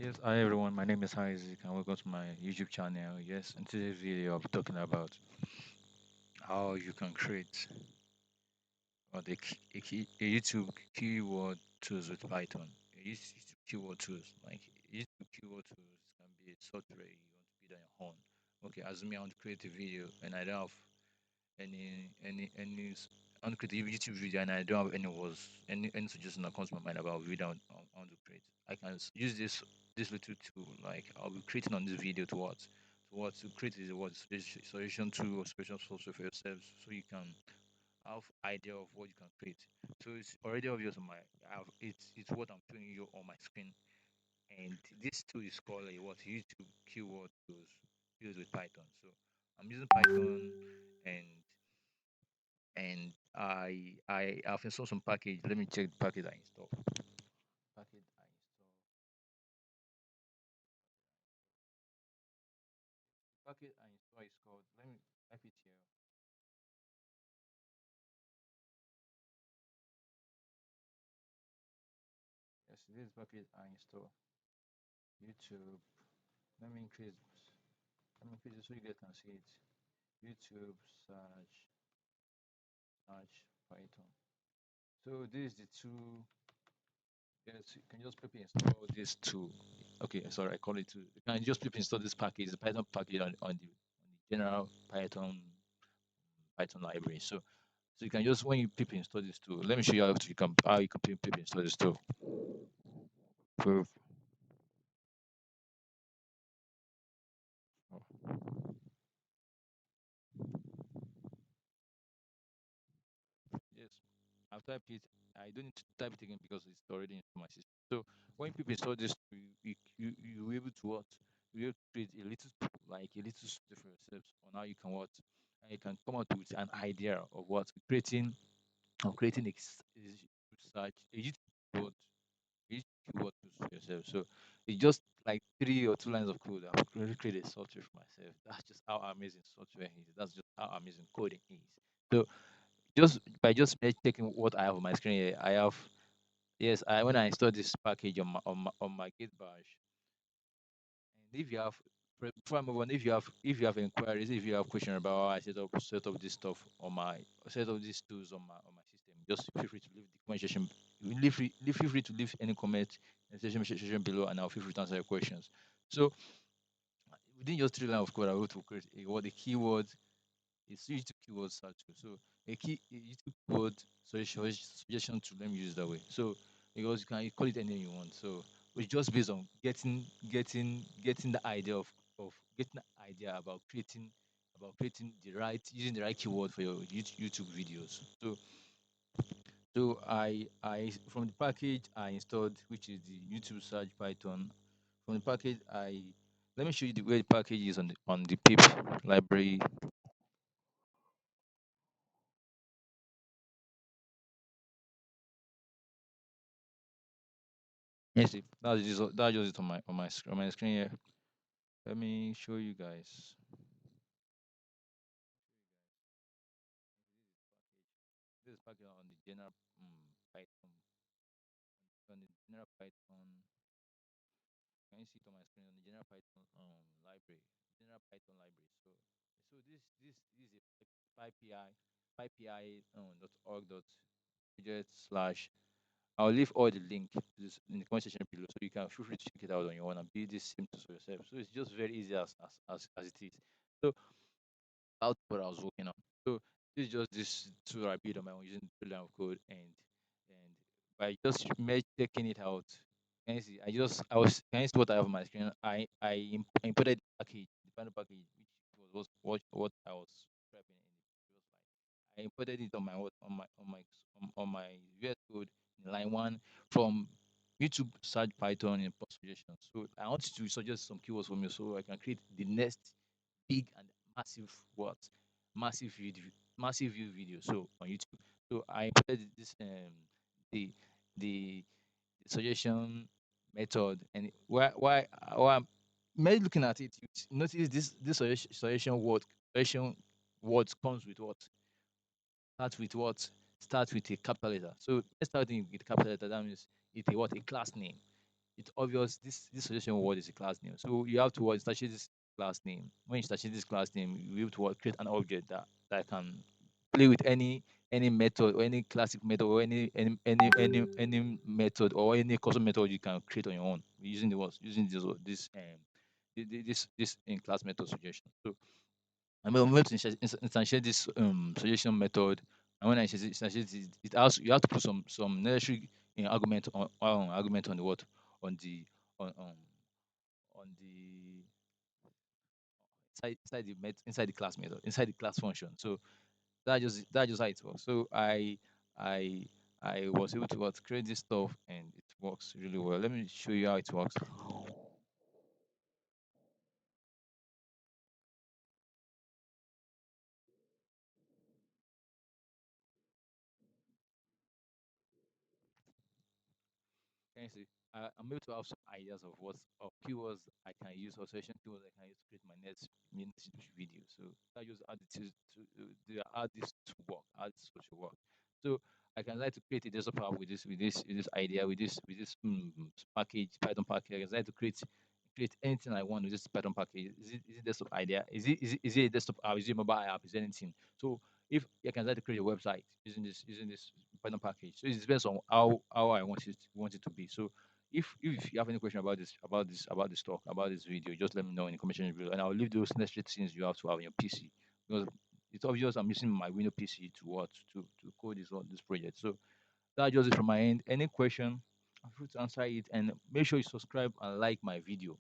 Yes, hi everyone. My name is Isaac, and welcome to my YouTube channel. Yes, in today's video, I'll be talking about how you can create or a YouTube keyword tools with Python. A YouTube keyword tools like YouTube keyword tools can be a software you want to build on your own. Okay, as me, I want to create a video and I don't have any I want to create a YouTube video and I don't have any suggestion that comes to my mind about video I want to create. I can use this little tool like I'll be creating on this video to create is what solution tool or solution software for yourself so you can have idea of what you can create. So it's already obvious on my it's what I'm showing you on my screen, and this tool is called a what YouTube keyword tools used with Python. So I'm using Python and I have installed some package. Let me check the package I installed. Package I installed. Package I installed is called. Let me type it here. Yes, this package I installed. YouTube. Let me increase. Let me increase it so you guys can see it. YouTube search Python. So this is the two. Yes, you can just quickly install this tool. Okay, sorry, I call it tool. You can just quickly install this package, the Python package on the general Python library. So you can just when you people install this tool, let me show you how you can people install this tool. For, yes, I've typed it. I don't need to type it again because it's already in my system. So when people install this, you able to what? You able to create a little tool, like a little studio for yourself on how you can what, and you can come out with an idea of what creating a YouTube keyword, a YouTube keyword tools for yourself. So it's just like 3 or 2 lines of code. I've already created a software for myself. That's just how amazing software is. That's just how amazing coding is. So just by checking what I have on my screen here, I have yes, I when I installed this package on my Git bash, and if you have before I move on, if you have inquiries, if you have questions about how I set up this stuff on my set up these tools on my system, just feel free to leave the comment section. Feel free to leave any comment in the section below, and I'll feel free to answer your questions. So within just 3 lines of code, I wrote to create a keyword. It's used to keyword search tool. So a YouTube keyword suggestion to let me use it that way. So because you call it anything you want. So it's just based on getting the idea of getting the idea about creating the right using the right keyword for your YouTube videos. So I from the package I installed, which is the YouTube search Python. From the package I let me show you the way the package is on the pip library. Yes, that's just it on my screen here. Let me show you guys. This is package on the general Python on the general Python. Can you see it on my screen on the general Python library, general Python library. So this is a pypi.org dot project slash. I'll leave all the link to this in the comment section below, so you can feel free to check it out on your own and build this symptoms for yourself. So it's just very easy as it is. So that's what I was working on. So this is just this tool I built on my own using the line of code, and by just checking it out, can you see? Can you see what I have on my screen? Imported the package, the final package, which was what I was prepping in the previous slide. I imported it on my VS Code in line one from YouTube search Python in post suggestions. So I want you to suggest some keywords for me so I can create the next big and massive what massive video massive view video so on YouTube. So I imported this the the suggestion method, and why I'm maybe looking at it, you notice this suggestion words comes with what starts with what starts with a capital letter. So let's start with capital letter. That means it's a class name. it's obvious this suggestion word is a class name. So you have to what instantiate this class name. When you instantiate this class name, you have to what, create an object that can play with any method or any classic method or any method or any custom method you can create on your own using the words using this in class method suggestion. So I'm able to instantiate this suggestion method, and when I instantiate it, it has you have to put some necessary argument on the what on the on the inside the class method inside the class function. So that just how it works. So I I was able to what create this stuff and it works really well. Let me show you how it works. Can you see? I'm able to have some ideas of what of keywords I can use or session keywords I can use to create my next video. So that just add it to add this to work, add this social work. So I can like to create a desktop app with this idea with this package Python package. I can like to create anything I want with this Python package. Is it desktop idea? Is it a desktop app? Is it a mobile app? Is it anything? So if I can like to create a website using this Python package. So it depends on how I want it to be. So if you have any question about this talk about this video, just let me know in the comment section below, and I'll leave those necessary things you have to have on your PC because it's obvious I'm using my Windows PC to what to code this project. So that's just it from my end. Any question, I'm free to answer it, and make sure you subscribe and like my video.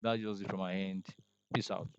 That's just it from my end. Peace out.